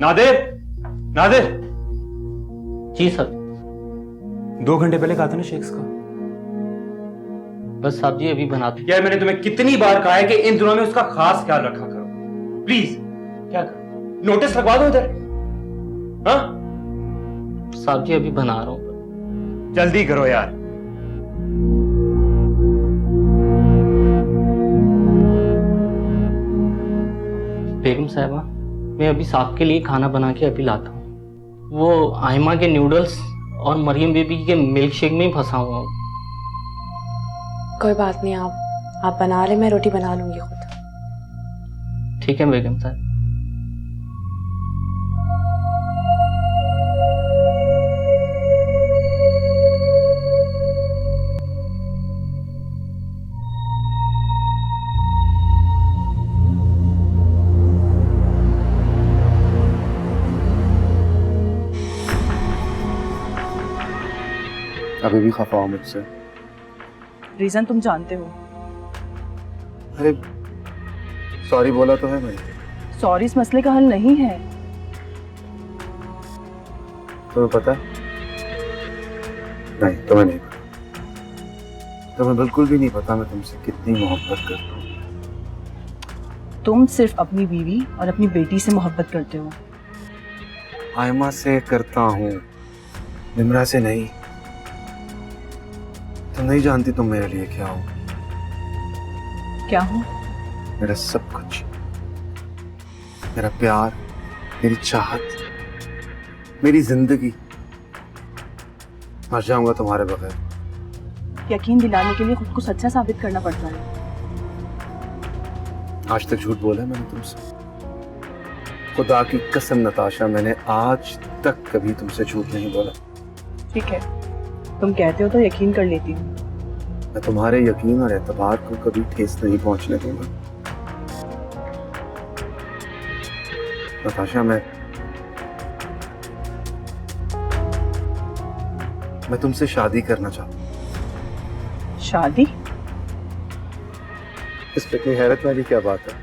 नादिर, नादिर। जी sir. 2 घंटे पहले कहा था ना शेक्स का। बस साहब जी अभी बनाते। यार मैंने तुम्हें कितनी बार कहा है कि इन दिनों में उसका खास ख्याल रखा करो। प्लीज, क्या करो, नोटिस लगवा दो इधर। हाँ साहब जी अभी बना रहा हूँ। जल्दी करो यार। बेगम साहबा, मैं अभी साहब के लिए खाना बना के अभी लाता हूँ। वो आयमा के नूडल्स और मरियम बेबी के मिल्क शेक में ही फंसा हुआ हूँ। कोई बात नहीं, आप बना ले, मैं रोटी बना लूंगी खुद। ठीक है बेगम साहब। अभी भी खफा हो मुझसे? रीजन तुम जानते हो। अरे सॉरी बोला तो है मैंने। सॉरी इस मसले का हल नहीं है। तुम्हें पता है? नहीं, तुम्हें नहीं पता। तुम्हें बिल्कुल भी नहीं पता मैं तुमसे कितनी मोहब्बत करता हूँ। तुम सिर्फ अपनी बीवी और अपनी बेटी से मोहब्बत करते हो। आयमा से करता हूँ, निम्रा से नहीं। तुम नहीं जानती तुम मेरे लिए क्या हो। क्या हो? मेरा सब कुछ, मेरा प्यार, मेरी चाहत, मेरी जिंदगी। मर जाऊंगा तुम्हारे बगैर। यकीन दिलाने के लिए खुद को सच्चा साबित करना पड़ता है। आज तक झूठ बोला मैंने तुमसे? खुदा की कसम नताशा, मैंने आज तक कभी तुमसे झूठ नहीं बोला। ठीक है, तुम कहते हो तो यकीन कर लेती हूँ। मैं तुम्हारे यकीन और एतबार को कभी ठेस नहीं पहुंचने दूंगा। नताशा, मैं तुमसे शादी करना चाहता हूँ। शादी? इस पे इतनी हैरत वाली क्या बात है?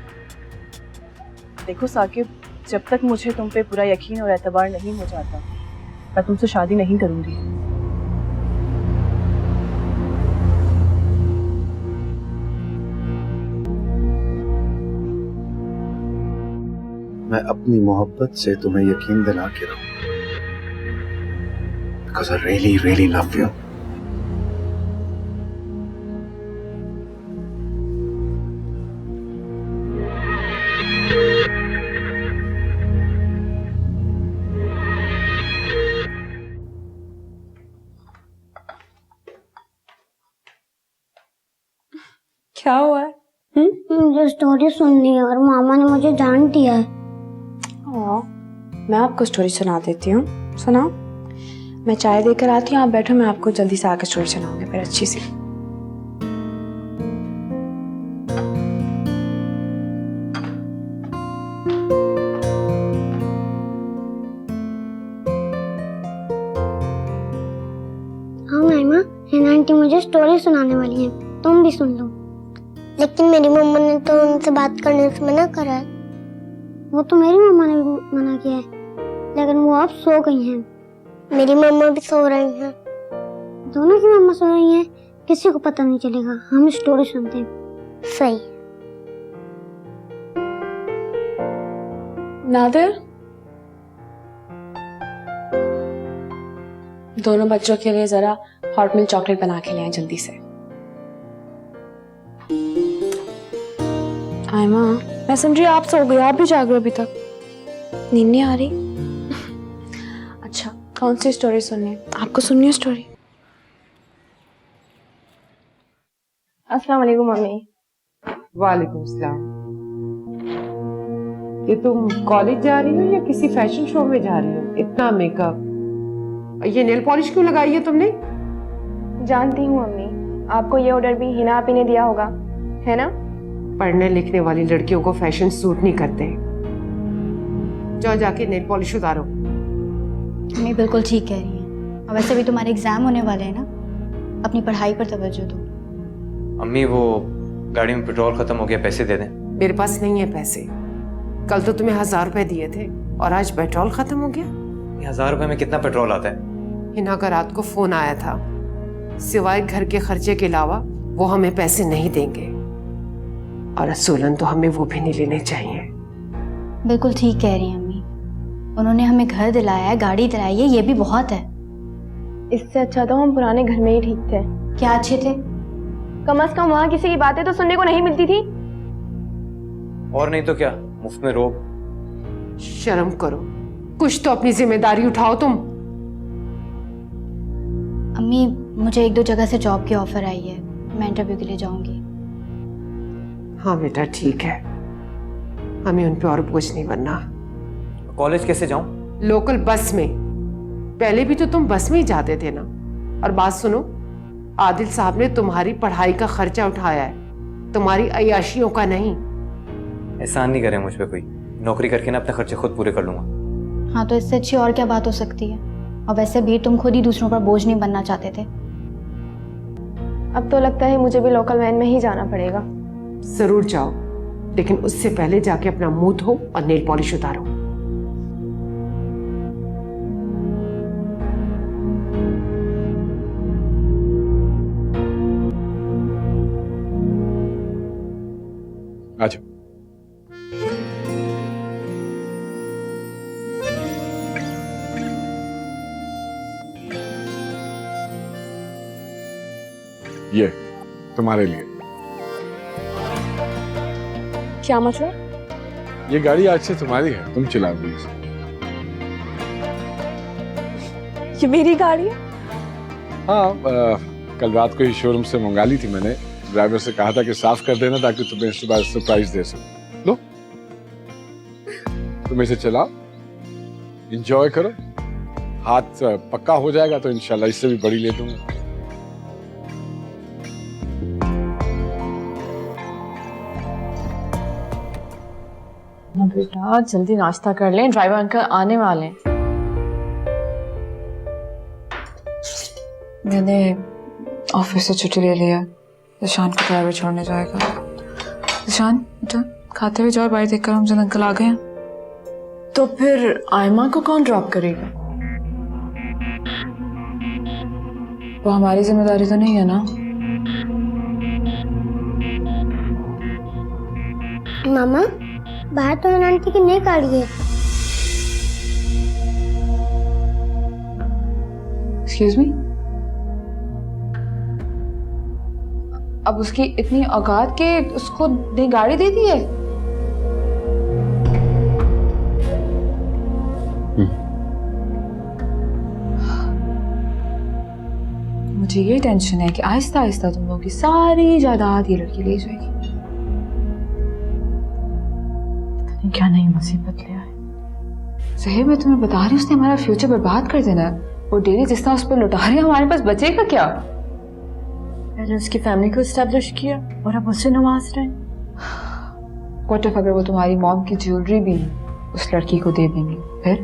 देखो साकिब, जब तक मुझे तुम पे पूरा यकीन और एतबार नहीं हो जाता, मैं तुमसे शादी नहीं करूंगी। मैं अपनी मोहब्बत से तुम्हें यकीन दिला के रहूं। Because I really, really love you. क्या हुआ है? मुझे स्टोरी सुननी है और मामा ने मुझे डांट दिया है। मैं आपको स्टोरी सुना देती हूँ। सुनाओ। मैं चाय देकर आती हूँ, आप बैठो, मैं आपको जल्दी से आकर स्टोरी सुनाऊंगी फिर अच्छी सी। हाँ मामा, हिना आंटी मुझे स्टोरी सुनाने वाली है, तुम भी सुन लो। लेकिन मेरी मम्मा ने तो उनसे बात करने से मना करा है। वो तो मेरी मम्मा ने भी मना किया है, लेकिन वो अब सो गई हैं। मेरी मम्मा भी सो रही हैं। दोनों की मम्मा सो रही हैं, किसी को पता नहीं चलेगा। हम स्टोरी सुनते हैं। सही। नादिर, दोनों बच्चों के लिए जरा हॉट मिल्क चॉकलेट बना के ले आए जल्दी से। आयमा, मैं समझी आप सो गए, आप भी जाग रहे हो अभी तक। नींद नहीं आ रही? अच्छा, कौन सी स्टोरी सुननी है आपको? सुननी है स्टोरी? अस्सलाम वालेकुम मम्मी। वालेकुम सलाम। ये तुम कॉलेज जा रही हो या किसी फैशन शो में जा रही हो? इतना मेकअप, ये नेल पॉलिश क्यों लगाई है तुमने? जानती हूँ मम्मी, आपको ये ऑर्डर भी हिना आपी ने दिया होगा, है ना? पढ़ने लिखने वाली लड़कियों को फैशन सूट नहीं करते। जाओ जाके नेल पॉलिश उतारो। मम्मी बिल्कुल ठीक कह रही हैं। और वैसे भी तुम्हारे एग्जाम होने वाले हैं ना, अपनी पढ़ाई पर तवज्जो दो। अम्मी, वो गाड़ी में पेट्रोल खत्म हो गया, पैसे दे दें। मेरे पास नहीं है पैसे। कल तो तुम्हें 1000 रुपए दिए थे और आज पेट्रोल खत्म हो गया। 1000 रुपए में कितना पेट्रोल आता है? हिना का रात को फोन आया था, सिवाय घर के खर्चे के अलावा वो हमें पैसे नहीं देंगे, और असूलन तो हमें वो भी नहीं लेने चाहिए। बिल्कुल ठीक कह रही हैं अम्मी। उन्होंने हमें घर दिलाया है, गाड़ी दिलाई है, ये भी बहुत है। इससे अच्छा तो हम पुराने घर में ही ठीक थे। क्या अच्छे थे? कम से कम वहाँ किसी की बातें तो सुनने को नहीं मिलती थी। और नहीं तो क्या, मुफ्त में रोब। शर्म करो, कुछ तो अपनी जिम्मेदारी उठाओ तुम। अम्मी, मुझे 1-2 जगह से जॉब की ऑफर आई है, मैं इंटरव्यू के लिए जाऊंगी। हाँ बेटा ठीक है, हमें उन पे और बोझ नहीं बनना। कॉलेज कैसे जाऊं? लोकल बस में। पहले भी तो तुम बस में ही जाते थे ना। और बात सुनो, आदिल साहब ने तुम्हारी पढ़ाई का खर्चा उठाया है, तुम्हारी अय्याशियों का नहीं। एहसान नहीं करे मुझ पे कोई, नौकरी करके ना अपने खर्चे खुद पूरे कर लूंगा। हाँ तो इससे अच्छी और क्या बात हो सकती है। और वैसे भी तुम खुद ही दूसरों पर बोझ नहीं बनना चाहते थे। अब तो लगता है मुझे भी लोकल वैन में ही जाना पड़ेगा। जरूर जाओ, लेकिन उससे पहले जाके अपना मुंह धो और नेल पॉलिश उतारो। अच्छा, ये तुम्हारे लिए। क्या मतलब? ये गाड़ी आज से तुम्हारी है, तुम चलाओगी इसे। ये मेरी गाड़ी है? हाँ, कल रात को ही शोरूम से मंगा ली थी मैंने। ड्राइवर से कहा था कि साफ कर देना ताकि तुम्हें इसके बाद सरप्राइज दे सकूं। लो, तुम इसे चलाओ, एंजॉय करो। हाथ पक्का हो जाएगा तो इंशाल्लाह इससे भी बड़ी ले दूंगा। बेटा जल्दी नाश्ता कर लें, ड्राइवर अंकल आने वाले हैं। मैंने ऑफिस से छुट्टी ले लिया, ईशान को ड्राइवर छोड़ने जाएगा। ईशान बेटा खाते हुए जाओ, बाहर देखकर हमजन अंकल आ गए हैं। तो फिर आयमा को कौन ड्रॉप करेगा? वो हमारी जिम्मेदारी तो नहीं है ना। मामा बाहर तो आंटी की नई गाड़ी है। एक्सक्यूज मी, अब उसकी इतनी औकात के उसको नई गाड़ी दे दी है? मुझे ये टेंशन है कि आहिस्ता आहिस्ता तुम लोगों की सारी जायदाद ये लड़की ले जाएगी। पता नहीं क्या नई मुसीबत ले आए। सही मैं तुम्हें बता रही हूँ, उसने हमारा फ्यूचर बर्बाद कर देना है। वो डेली जिस तरह उस पर लुटा रही है, हमारे पास बचेगा क्या? पहले उसकी फैमिली को एस्टेब्लिश किया और अब उससे नवाज रहे हैं। व्हाट इफ अगर वो तुम्हारी मॉम की ज्वेलरी भी उस लड़की को दे देंगे, फिर